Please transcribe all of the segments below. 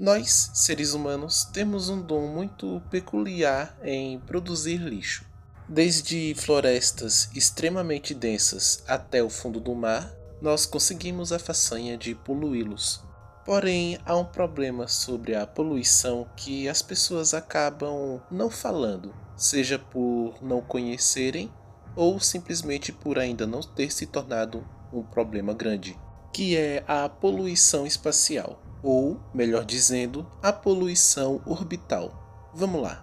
Nós, seres humanos, temos um dom muito peculiar em produzir lixo. Desde florestas extremamente densas até o fundo do mar, nós conseguimos a façanha de poluí-los. Porém, há um problema sobre a poluição que as pessoas acabam não falando, seja por não conhecerem ou simplesmente por ainda não ter se tornado um problema grande, que é a poluição espacial, ou, melhor dizendo, a poluição orbital. Vamos lá.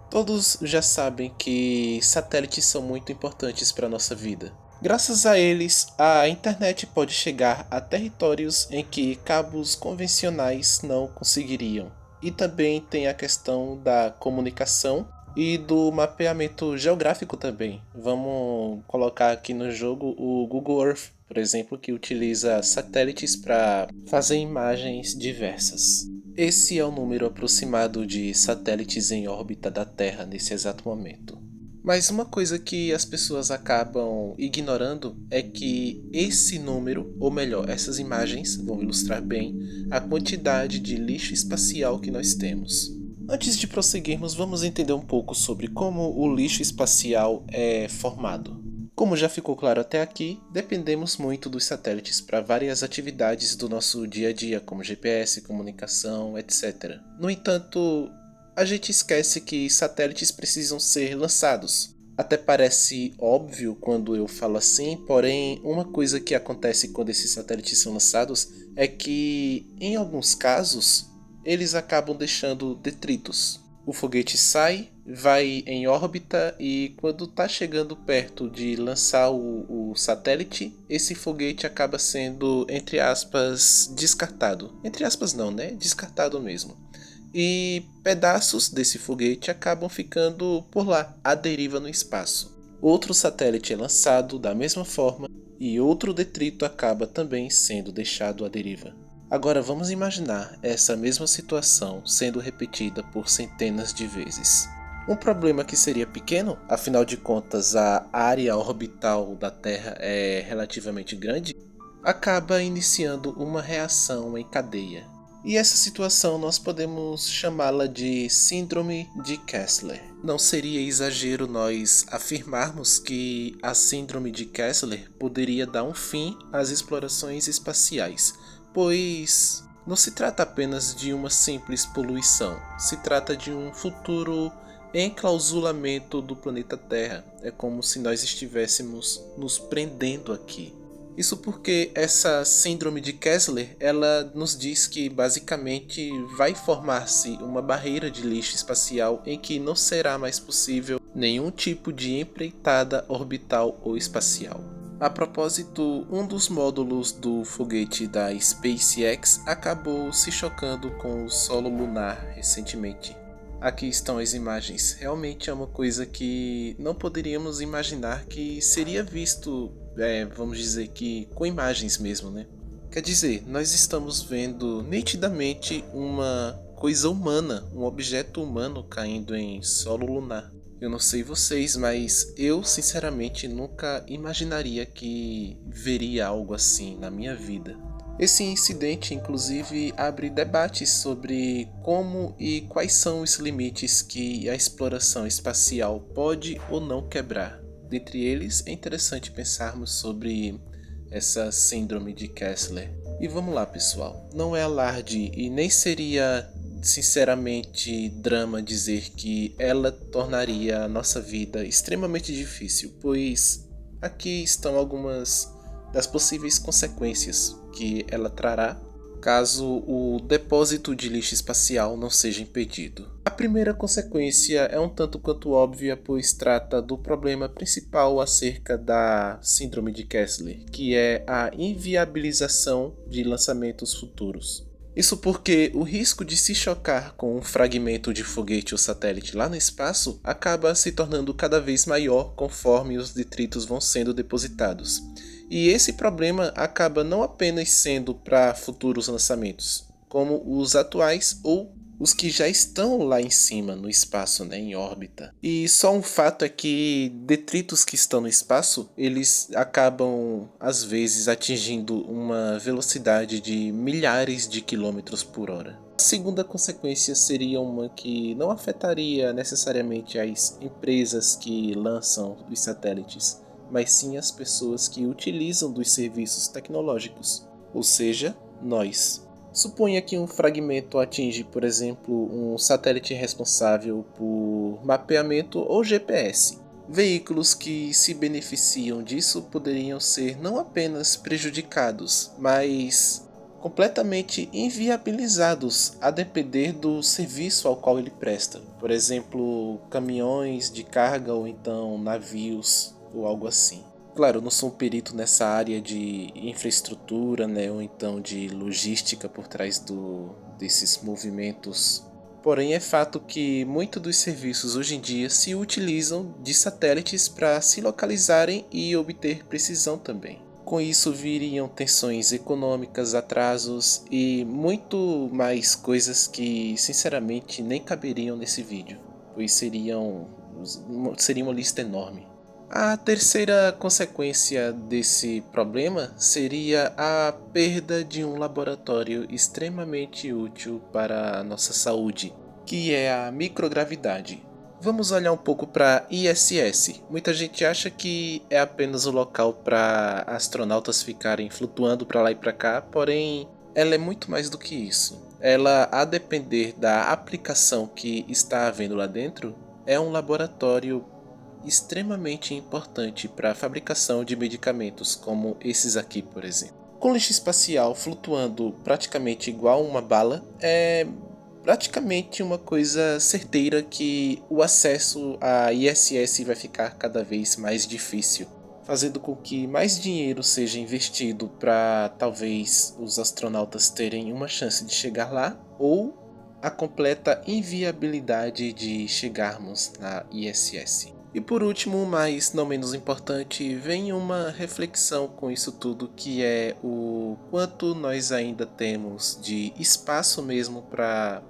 Todos já sabem que satélites são muito importantes para a nossa vida. Graças a eles, a internet pode chegar a territórios em que cabos convencionais não conseguiriam. E também tem a questão da comunicação e do mapeamento geográfico também. Vamos colocar aqui no jogo o Google Earth, por exemplo, que utiliza satélites para fazer imagens diversas. Esse é o número aproximado de satélites em órbita da Terra nesse exato momento. Mas uma coisa que as pessoas acabam ignorando é que esse número, ou melhor, essas imagens vão ilustrar bem a quantidade de lixo espacial que nós temos. Antes de prosseguirmos, vamos entender um pouco sobre como o lixo espacial é formado. Como já ficou claro até aqui, dependemos muito dos satélites para várias atividades do nosso dia a dia, como GPS, comunicação, etc. No entanto, a gente esquece que satélites precisam ser lançados. Até parece óbvio quando eu falo assim, porém, uma coisa que acontece quando esses satélites são lançados é que, em alguns casos, eles acabam deixando detritos. O foguete sai, vai em órbita e quando está chegando perto de lançar o satélite, esse foguete acaba sendo, entre aspas, descartado. Entre aspas não, né? Descartado mesmo. E pedaços desse foguete acabam ficando por lá, à deriva no espaço. Outro satélite é lançado da mesma forma e outro detrito acaba também sendo deixado à deriva. Agora vamos imaginar essa mesma situação sendo repetida por centenas de vezes. Um problema que seria pequeno, afinal de contas a área orbital da Terra é relativamente grande, acaba iniciando uma reação em cadeia. E essa situação nós podemos chamá-la de Síndrome de Kessler. Não seria exagero nós afirmarmos que a Síndrome de Kessler poderia dar um fim às explorações espaciais, pois não se trata apenas de uma simples poluição, se trata de um futuro enclausulamento do planeta Terra. É como se nós estivéssemos nos prendendo aqui. Isso porque essa síndrome de Kessler, ela nos diz que basicamente vai formar-se uma barreira de lixo espacial em que não será mais possível nenhum tipo de empreitada orbital ou espacial. A propósito, um dos módulos do foguete da SpaceX acabou se chocando com o solo lunar recentemente. Aqui estão as imagens. Realmente é uma coisa que não poderíamos imaginar que seria visto, vamos dizer que com imagens mesmo, né? Quer dizer, nós estamos vendo nitidamente uma coisa humana, um objeto humano caindo em solo lunar. Eu não sei vocês, mas eu sinceramente nunca imaginaria que veria algo assim na minha vida. Esse incidente, inclusive, abre debates sobre como e quais são os limites que a exploração espacial pode ou não quebrar. Dentre eles, é interessante pensarmos sobre essa síndrome de Kessler. E vamos lá, pessoal. Não é alarde e nem seria, sinceramente, drama dizer que ela tornaria a nossa vida extremamente difícil, pois aqui estão algumas das possíveis consequências que ela trará caso o depósito de lixo espacial não seja impedido. A primeira consequência é um tanto quanto óbvia, pois trata do problema principal acerca da síndrome de Kessler, que é a inviabilização de lançamentos futuros. Isso porque o risco de se chocar com um fragmento de foguete ou satélite lá no espaço acaba se tornando cada vez maior conforme os detritos vão sendo depositados. E esse problema acaba não apenas sendo para futuros lançamentos, como os atuais ou os que já estão lá em cima, no espaço, né, em órbita. E só um fato é que detritos que estão no espaço, eles acabam, às vezes, atingindo uma velocidade de milhares de quilômetros por hora. A segunda consequência seria uma que não afetaria necessariamente as empresas que lançam os satélites, mas sim as pessoas que utilizam dos serviços tecnológicos, ou seja, nós. Suponha que um fragmento atinge, por exemplo, um satélite responsável por mapeamento ou GPS. Veículos que se beneficiam disso poderiam ser não apenas prejudicados, mas completamente inviabilizados a depender do serviço ao qual ele presta. Por exemplo, caminhões de carga ou então navios ou algo assim. Claro, eu não sou um perito nessa área de infraestrutura, né, ou então de logística por trás desses movimentos. Porém, é fato que muitos dos serviços hoje em dia se utilizam de satélites para se localizarem e obter precisão também. Com isso viriam tensões econômicas, atrasos e muito mais coisas que sinceramente nem caberiam nesse vídeo, pois seria uma lista enorme. A terceira consequência desse problema seria a perda de um laboratório extremamente útil para a nossa saúde, que é a microgravidade. Vamos olhar um pouco para ISS. Muita gente acha que é apenas o local para astronautas ficarem flutuando para lá e para cá, porém ela é muito mais do que isso. Ela, a depender da aplicação que está havendo lá dentro, é um laboratório extremamente importante para a fabricação de medicamentos como esses aqui, por exemplo. Com lixo espacial flutuando praticamente igual uma bala, é praticamente uma coisa certeira que o acesso à ISS vai ficar cada vez mais difícil, fazendo com que mais dinheiro seja investido para talvez os astronautas terem uma chance de chegar lá, ou a completa inviabilidade de chegarmos na ISS. E por último, mas não menos importante, vem uma reflexão com isso tudo, que é o quanto nós ainda temos de espaço mesmo para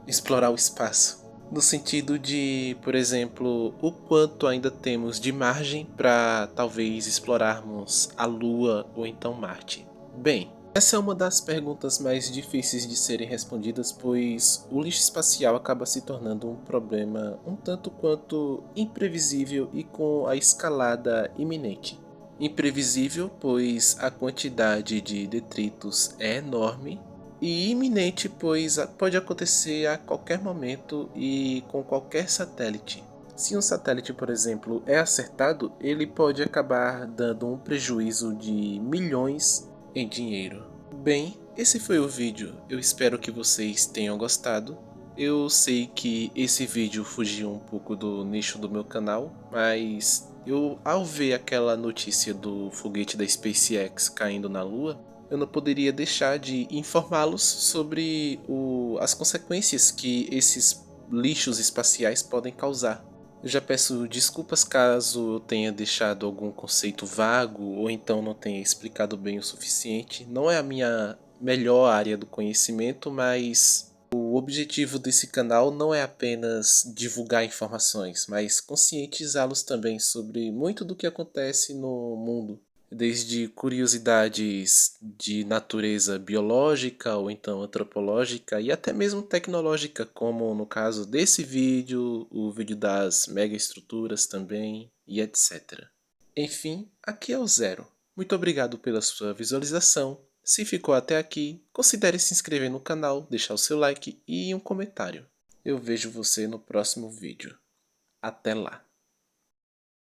explorar o espaço. No sentido de, por exemplo, o quanto ainda temos de margem para talvez explorarmos a Lua ou então Marte. Bem, essa é uma das perguntas mais difíceis de serem respondidas, pois o lixo espacial acaba se tornando um problema um tanto quanto imprevisível e com a escalada iminente. Imprevisível, pois a quantidade de detritos é enorme, e iminente, pois pode acontecer a qualquer momento e com qualquer satélite. Se um satélite, por exemplo, é acertado, ele pode acabar dando um prejuízo de milhões em dinheiro. Bem, esse foi o vídeo. Eu espero que vocês tenham gostado. Eu sei que esse vídeo fugiu um pouco do nicho do meu canal, mas ao ver aquela notícia do foguete da SpaceX caindo na Lua, eu não poderia deixar de informá-los sobre as consequências que esses lixos espaciais podem causar. Eu já peço desculpas caso eu tenha deixado algum conceito vago ou então não tenha explicado bem o suficiente. Não é a minha melhor área do conhecimento, mas o objetivo desse canal não é apenas divulgar informações, mas conscientizá-los também sobre muito do que acontece no mundo, desde curiosidades de natureza biológica ou então antropológica e até mesmo tecnológica, como no caso desse vídeo, o vídeo das megaestruturas também e etc. Enfim, aqui é o Zero. Muito obrigado pela sua visualização. Se ficou até aqui, considere se inscrever no canal, deixar o seu like e um comentário. Eu vejo você no próximo vídeo. Até lá!